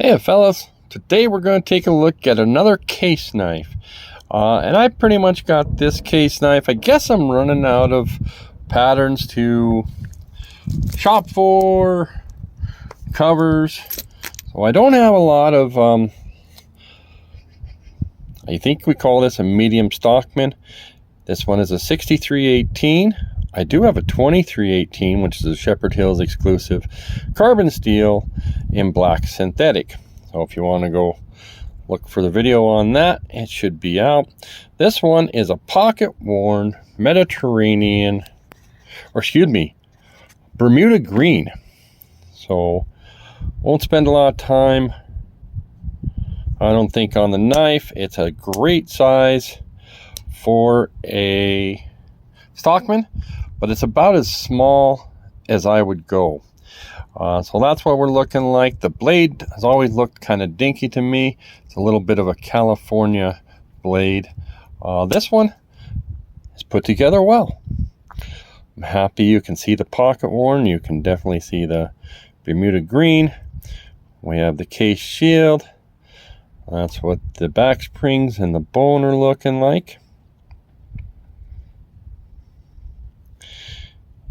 Hey fellas, today we're going to take a look at another case knife. And I pretty much got this case knife. I guess I'm running out of patterns to shop for, covers. So I don't have a lot of, I think we call this a Medium Stockman. This one is a 6318. I do have a 2318, which is a Shepherd Hills exclusive carbon steel in black synthetic. So if you want to go look for the video on that, it should be out. This one is a pocket worn Mediterranean, or excuse me, Bermuda green. So won't spend a lot of time, I don't think, on the knife. It's a great size for a Stockman, but it's about as small as I would go. So that's what we're looking like. The blade has always looked kind of dinky to me. It's a little bit of a California blade. This one is put together well. I'm happy you can see the pocket worn. You can definitely see the Bermuda green. We have the case shield. That's what the back springs and the bone are looking like.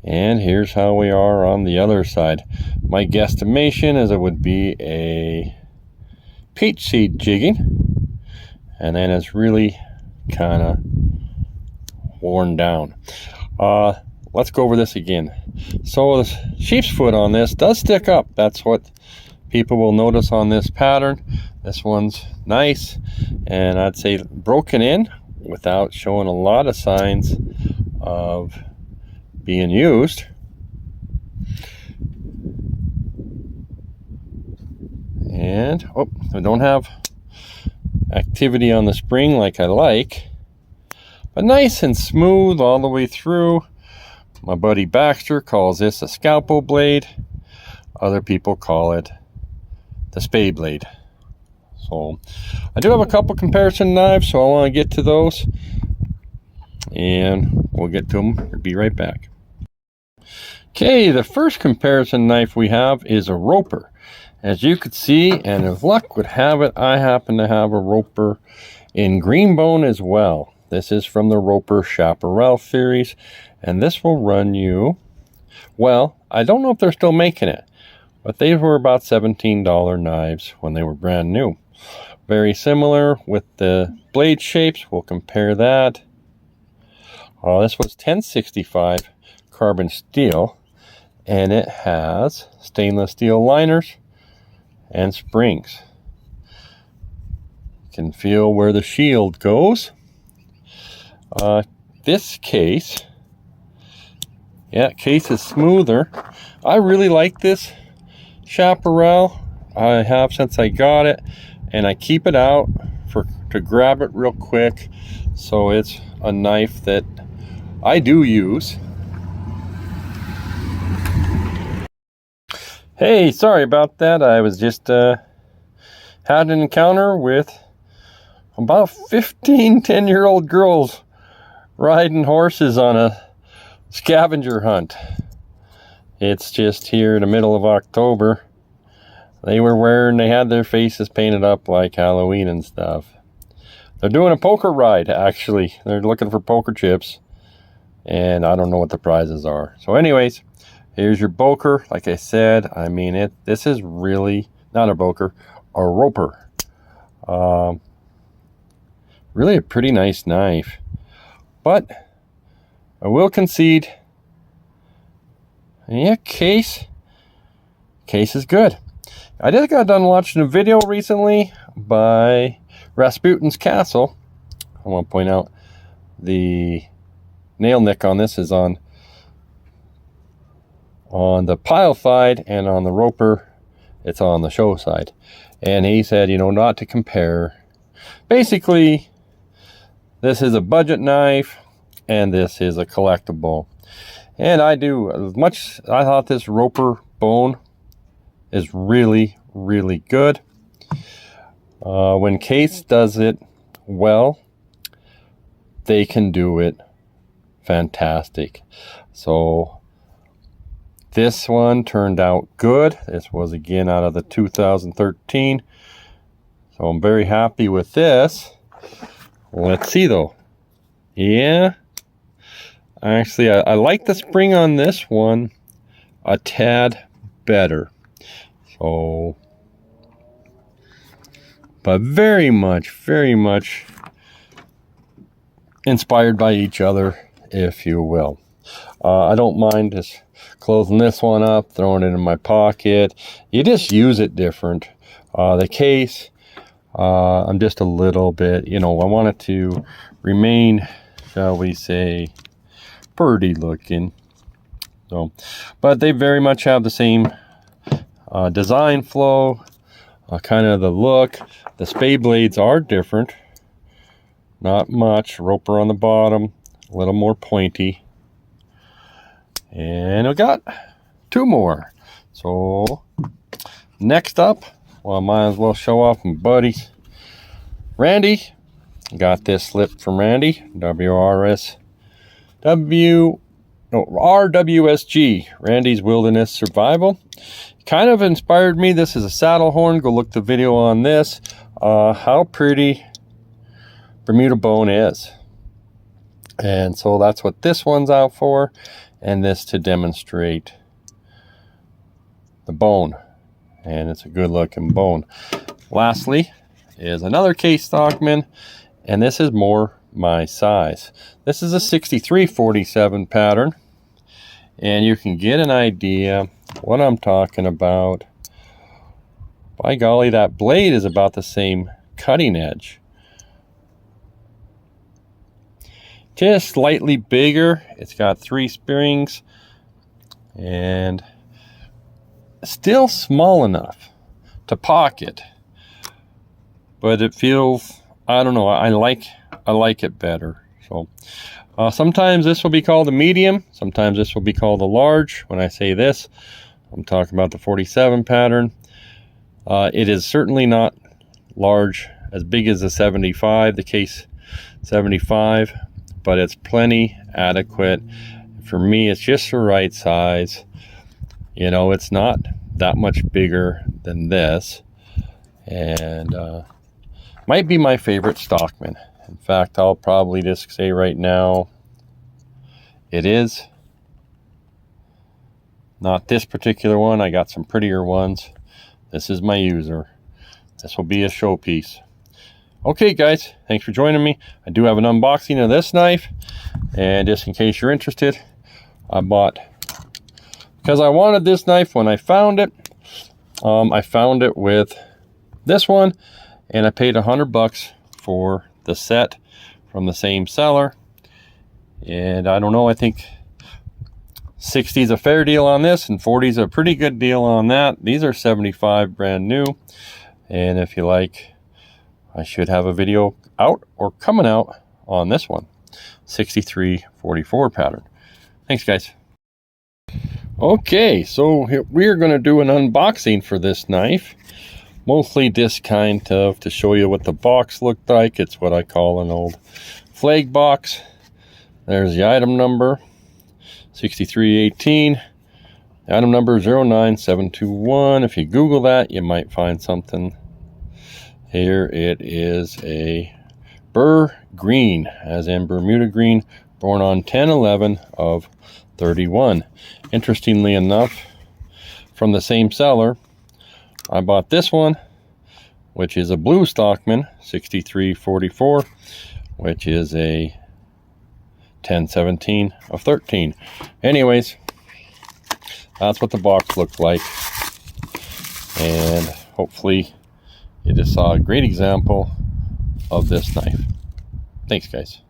And here's how we are on the other side. My guesstimation is it would be a peach seed jigging, and then it's really kind of worn down. Let's go over this again. So the sheep's foot on this does stick up. That's what people will notice on this pattern. This one's nice, and I'd say broken in without showing a lot of signs of being used. And I don't have activity on the spring like I like, but nice and smooth all the way through. My buddy Baxter calls this a scalpel blade. Other people call it the Spey blade. So I do have a couple comparison knives, so I want to get to those, and we'll get to them. We'll be right back. Okay, the first comparison knife we have is a roper. As you could see, and if luck would have it, I happen to have a roper in green bone as well. This is from the Roper Chaparral series, and this will run you, well, I don't know if they're still making it, but they were about $17 knives when they were brand new. Very similar with the blade shapes. We'll compare that. This was 1065 carbon steel, and it has stainless steel liners and springs. You can feel where the shield goes. This case, case is smoother. I really like this Chaparral. I have since I got it, and I keep it out to grab it real quick. So it's a knife that I do use. Hey, sorry about that. I was just had an encounter with about 15 10-year-old girls riding horses on a scavenger hunt. It's just here in the middle of October. They had their faces painted up like Halloween and stuff. They're doing a poker ride, actually. They're looking for poker chips, and I don't know what the prizes are. So anyways, here's your boker. Like I said, I mean, this is really not a boker, a roper. Really a pretty nice knife. But I will concede, case is good. I just got done watching a video recently by Rasputin's Castle. I want to point out the nail nick on this is on the pile side, and on the roper it's on the show side. And he said, not to compare. Basically, this is a budget knife and this is a collectible. And I thought this roper bone is really, really good. When Case does it well, they can do it fantastic. So This one turned out good. This was again out of the 2013. So I'm very happy with this. Let's see though. Yeah. Actually, I like the spring on this one a tad better. So, but very much inspired by each other, if you will. I don't mind just closing this one up, throwing it in my pocket. You just use it different. The case, I'm just a little bit, I want it to remain, shall we say, pretty looking. So, but they very much have the same design flow, kind of the look. The Spey blades are different. Not much. Roper on the bottom, a little more pointy. And we got two more. So next up, well, I might as well show off my buddies. Randy, got this slip from Randy, RWSG, Randy's Wilderness Survival. Kind of inspired me. This is a saddle horn. Go look the video on this. How pretty Bermuda bone is. And so that's what this one's out for, and this to demonstrate the bone. And it's a good looking bone. Lastly is another Case Stockman, and this is more my size. This is a 6347 pattern, and you can get an idea what I'm talking about. By golly, that blade is about the same cutting edge. Just slightly bigger. It's got 3 springs and still small enough to pocket, but it feels, I don't know, I like it better. So sometimes this will be called a medium, sometimes this will be called a large. When I say this, I'm talking about the 47 pattern. It is certainly not large, as big as the 75, the Case 75, but it's plenty adequate. For me, it's just the right size. It's not that much bigger than this, and might be my favorite Stockman. In fact, I'll probably just say right now, it is. Not this particular one. I got some prettier ones. This is my user. This will be a showpiece. Okay, guys, thanks for joining me. I do have an unboxing of this knife, and just in case you're interested, I bought, because I wanted this knife when I found it. I found it with this one, and I paid $100 for the set from the same seller. And I don't know, I think 60 is a fair deal on this, and 40 is a pretty good deal on that. These are 75 brand new, and if you like, I should have a video out or coming out on this one, 6344 pattern. Thanks, guys. Okay, so we're going to do an unboxing for this knife. Mostly just kind of to show you what the box looked like. It's what I call an old flag box. There's the item number, 6318. Item number 09721. If you Google that, you might find something. Here it is a Bur green, as in Bermuda green, born on 10/11 of 31. Interestingly enough, from the same seller, I bought this one, which is a blue Stockman, 6344, which is a 10/17 of 13. Anyways, that's what the box looked like, and hopefully you just saw a great example of this knife. Thanks, guys.